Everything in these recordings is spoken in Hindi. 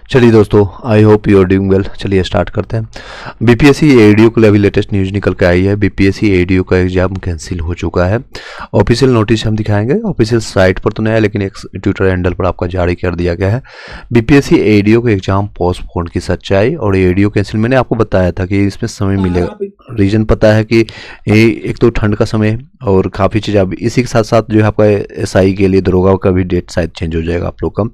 चलिए दोस्तों, I hope you are doing well. चलिए स्टार्ट करते हैं। बीपीएससी एडीओ के लिए अभी लेटेस्ट न्यूज़ निकल के आई है। बीपीएससी एडीओ का एग्जाम कैंसिल हो चुका है। ऑफिशियल नोटिस हम दिखाएंगे, ऑफिशियल साइट पर तो नहीं है लेकिन एक ट्विटर हैंडल पर आपका जारी कर दिया गया है। बीपीएससी एडीओ का एग्जाम पोस्टपोन की सच्चाई और एडीओ कैंसिल। मैंने आपको बताया था कि इसमें समय मिलेगा। रीजन पता है कि एक तो ठंड का समय है और काफ़ी चीज़। अब इसी के साथ साथ जो है आपका एसआई के लिए दरोगा का भी डेट शायद चेंज हो जाएगा आप लोग का।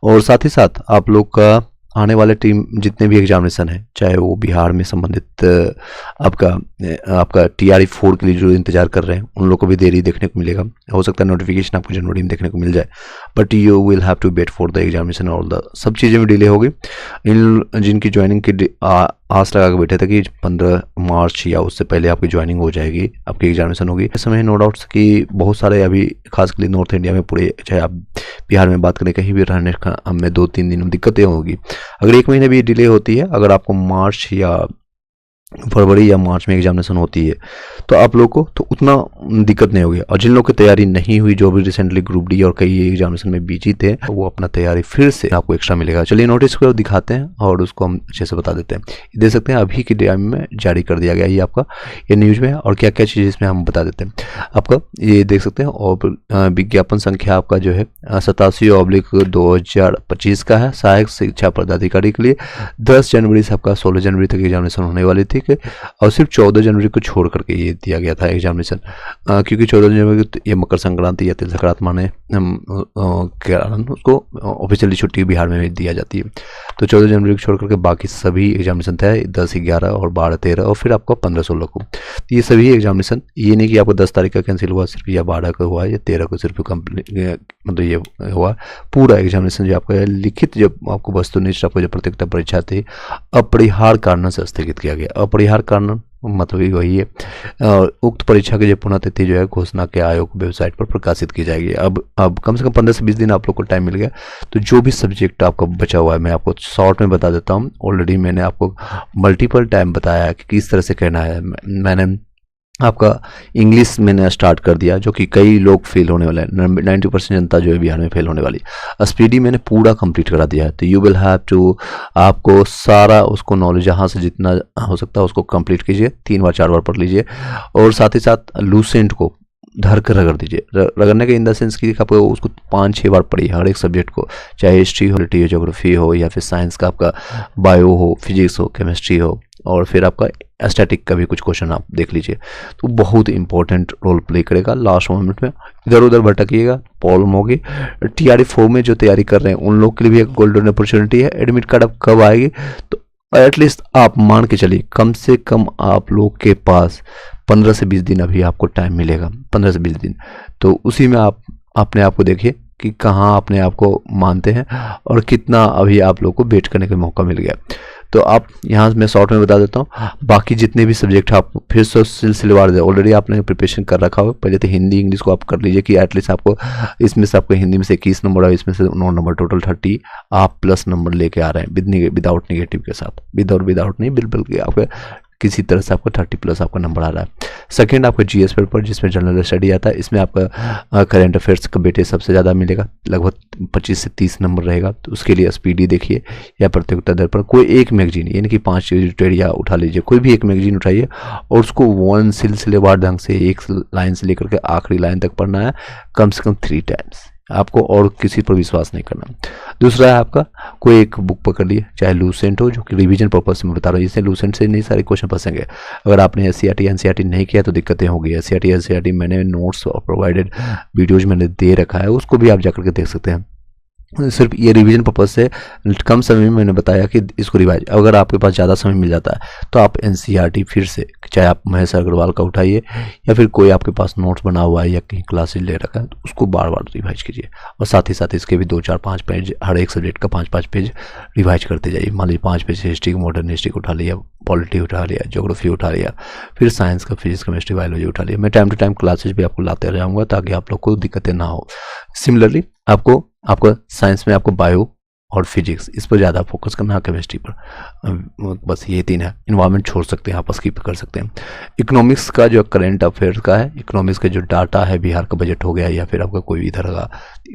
और साथ ही साथ आप लोग का आने वाले टीम जितने भी एग्जामिनेशन है, चाहे वो बिहार में संबंधित आपका टीआरई 4 के लिए जो इंतजार कर रहे हैं उन लोग को भी देरी देखने को मिलेगा। हो सकता है नोटिफिकेशन आपको जनवरी में देखने को मिल जाए, but you will have to wait for the examination और सब चीज़ें में डिले होगी। इन जिनकी ज्वाइनिंग की आस लगा के बैठे थे कि 15 मार्च या उससे पहले आपकी ज्वाइनिंग हो जाएगी, आपकी एग्जामिनेशन होगी। इस समय नो डाउट्स कि बहुत सारे अभी खासकर नॉर्थ इंडिया में पूरे, चाहे आप बिहार में बात करें, कहीं भी रहने का हमें 2-3 दिन में दिक्कतें होगी। अगर 1 महीने भी डिले होती है, अगर आपको मार्च या फरवरी या मार्च में एग्जामिनेशन होती है तो आप लोग को तो उतना दिक्कत नहीं होगी। और जिन लोग की तैयारी नहीं हुई, जो भी रिसेंटली ग्रुप डी और कई एग्जामिनेशन में बिजी थे, वो अपना तैयारी फिर से आपको एक्स्ट्रा मिलेगा। चलिए नोटिस को दिखाते हैं और उसको हम अच्छे से बता देते हैं। देख सकते हैं अभी के टाइम में जारी कर दिया गया ये आपका ये न्यूज में, और क्या क्या चीज़ इसमें हम बता देते हैं आपका। ये देख सकते हैं और विज्ञापन संख्या आपका जो है 87/2025 का है। सहायक शिक्षा पदाधिकारी के लिए 10 जनवरी से आपका 16 जनवरी तक एग्जामिनेशन होने वाली थी और सिर्फ 14 जनवरी को छोड़ करके ये दिया गया था एग्जामिनेशन, क्योंकि 14 जनवरी को ये मकर संक्रांति या तिल संक्रांत माने कारण उसको ऑफिशियली छुट्टी बिहार में भी दिया जाती है। तो 14 जनवरी को छोड़ करके बाकी सभी एग्जामिनेशन थे 10, 11 और 12, 13 और फिर आपको 15, 16 को। तो ये सभी एग्जामिनेशन, ये नहीं कि आपको 10 तारीख का कैंसिल हुआ सिर्फ, या 12 का हुआ या 13 को सिर्फ कंप्लीट, मतलब ये हुआ पूरा एग्जामिनेशन जो आपका लिखित, जब आपको वस्तुनिष्ठ आपको जो प्रतियोगिता परीक्षा थी अपरिहार्य कारण से स्थगित किया गया। अपरिहार्य कारण मतलब ही वही है, उक्त परीक्षा की जो पुनः तिथि जो है घोषणा के आयोग वेबसाइट पर प्रकाशित की जाएगी। अब कम से कम 15 से 20 दिन आप लोग को टाइम मिल गया। तो जो भी सब्जेक्ट आपका बचा हुआ है मैं आपको शॉर्ट में बता देता हूँ। ऑलरेडी मैंने आपको मल्टीपल टाइम बताया है कि किस तरह से कहना है। मैंने आपका इंग्लिश मैंने स्टार्ट कर दिया, जो कि कई लोग फेल होने वाले हैं, 90% जनता जो है बिहार में फेल होने वाली। स्पीडी मैंने पूरा कंप्लीट करा दिया है। तो यू विल हैव टू, आपको सारा उसको नॉलेज जहाँ से जितना हो सकता है उसको कंप्लीट कीजिए, 3 बार 4 बार पढ़ लीजिए। और साथ ही साथ लूसेंट को धर कर रगड़ दीजिए। रगड़ने के इन द सेंस कि आपको उसको 5-6 बार पढ़िए हर एक सब्जेक्ट को, चाहे हिस्ट्री हो, ज्योग्राफी हो, या फिर साइंस का आपका बायो हो, फिजिक्स हो, केमिस्ट्री हो, और फिर आपका स्टैटिक का भी कुछ क्वेश्चन आप देख लीजिए। तो बहुत इंपॉर्टेंट रोल प्ले करेगा। लास्ट मोमेंट में इधर उधर भटकिएगा, प्रॉब्लम होगी। टीआरई 4 में जो तैयारी कर रहे हैं उन लोग के लिए भी एक गोल्डन अपॉर्चुनिटी है। एडमिट कार्ड अब कब आएगी तो एटलीस्ट आप मान के चलिए कम से कम आप लोग के पास 15 से 20 दिन अभी आपको टाइम मिलेगा, 15 से 20 दिन। तो उसी में आप अपने आप को देखिए कि कहाँ अपने आप को मानते हैं और कितना अभी आप लोग को वेट करने का मौका मिल गया। तो आप यहाँ मैं शॉर्ट में बता देता हूँ, बाकी जितने भी सब्जेक्ट आप फिर से सिलसिलेवार दे, ऑलरेडी आपने प्रिपरेशन कर रखा हो। पहले तो हिंदी इंग्लिश को आप कर लीजिए कि एटलीस्ट आपको इसमें से आपको हिंदी में से 21 नंबर और इसमें से 9 नंबर, टोटल 30 आप प्लस नंबर लेके आ रहे हैं विदाउट निगेटिव के साथ। विदाउट नहीं, बिल्कुल आपके किसी तरह से आपको 30+ आपका नंबर आ रहा है। सेकंड आपका जीएस पेपर जिसमें जनरल स्टडी आता है, इसमें आपका करंट अफेयर्स का बेटे सबसे ज़्यादा मिलेगा, लगभग 25 से 30 नंबर रहेगा। तो उसके लिए स्पीडी देखिए या प्रतियोगिता दर पर कोई एक मैगजीन, यानी कि 5 एडिटोरिया उठा लीजिए, कोई भी एक मैगजीन उठाइए और उसको वन सिलसिलेवार ढंग से एक लाइन से लेकर के आखिरी लाइन तक पढ़ना है, कम से कम 3 टाइम्स। आपको और किसी पर विश्वास नहीं करना। दूसरा है आपका कोई एक बुक पकड़ लिए, चाहे लूसेंट हो, जो कि रिवीजन पर्पज से मैं बता रहा हूँ। इससे लूसेंट से नहीं सारे क्वेश्चन फंसेंगे। अगर आपने एससीईआरटी एनसीईआरटी नहीं किया तो दिक्कतें होंगी। एससीईआरटी एनसीईआरटी मैंने नोट्स और प्रोवाइडेड वीडियोज मैंने दे रखा है, उसको भी आप जाकर के देख सकते हैं। सिर्फ ये रिवीजन पर्पज से कम समय में मैंने बताया कि इसको रिवाइज, अगर आपके पास ज़्यादा समय मिल जाता है तो आप एनसीईआरटी फिर से, चाहे आप महेश अग्रवाल का उठाइए या फिर कोई आपके पास नोट्स बना हुआ है या कहीं क्लासेज ले रखा है तो उसको बार बार रिवाइज कीजिए। और साथ ही साथ इसके भी 2, 4, 5 पेज, हर एक सब्जेक्ट का 5-5 पेज रिवाइज करते जाइए। मान लीजिए 5 पेज हिस्ट्री, मॉडर्न हिस्ट्री को उठा लिया, पॉलिटी उठा लिया, ज्योग्राफी उठा लिया, फिर साइंस का फिजिक्स, केमिस्ट्री, बायोलॉजी उठा लिया। मैं टाइम टू टाइम क्लासेज भी आपको लाते रहूँगा ताकि आप लोग को दिक्कतें ना हो। सिमिलरली आपको साइंस में आपको बायो और फिजिक्स, इस पर ज़्यादा फोकस करना है, केमिस्ट्री पर बस ये 3 है। इन्वायरमेंट छोड़ सकते हैं, आप स्किप कर सकते हैं। इकोनॉमिक्स का जो करंट अफेयर्स का है, इकोनॉमिक्स का जो डाटा है, बिहार का बजट हो गया या फिर आपका कोई भी इधर का,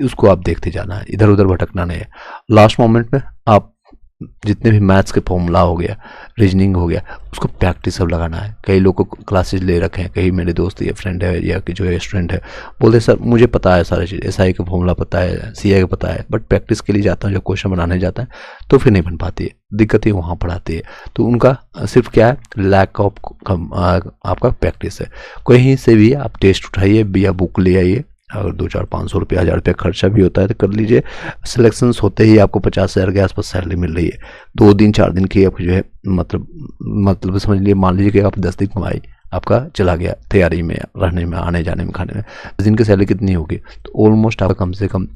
उसको आप देखते जाना है, इधर उधर भटकना नहीं है। लास्ट मोमेंट में आप जितने भी मैथ्स के फॉर्मूला हो गया, रीजनिंग हो गया, उसको प्रैक्टिस सब लगाना है। कई लोग को क्लासेज ले रखे हैं, कई मेरे दोस्त या फ्रेंड है या कि जो है स्टूडेंट है, बोलते सर मुझे पता है सारी चीज़, SI का फॉर्मूला पता है, CI का पता है, बट प्रैक्टिस के लिए जाता हूँ, जब क्वेश्चन बनाने जाता है तो फिर नहीं बन पाती है, दिक्कत ही वहाँ पढ़ाती है। तो उनका सिर्फ क्या है, लैक ऑफ आपका प्रैक्टिस है। कहीं से भी आप टेस्ट उठाइए या बुक ले आइए, अगर 200-400-500 रुपया 1000 रुपया खर्चा भी होता है तो कर लीजिए। सिलेक्शंस होते ही आपको 50,000 के आसपास सैलरी मिल रही है। 2 दिन 4 दिन की आपको जो है मतलब समझ लीजिए, मान लीजिए कि आप 10 दिन कमाई आपका चला गया तैयारी में, रहने में, आने जाने में, खाने में। 10 दिन की सैलरी कितनी होगी, तो ऑलमोस्ट आप कम से कम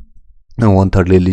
1/3 ले लीजिए।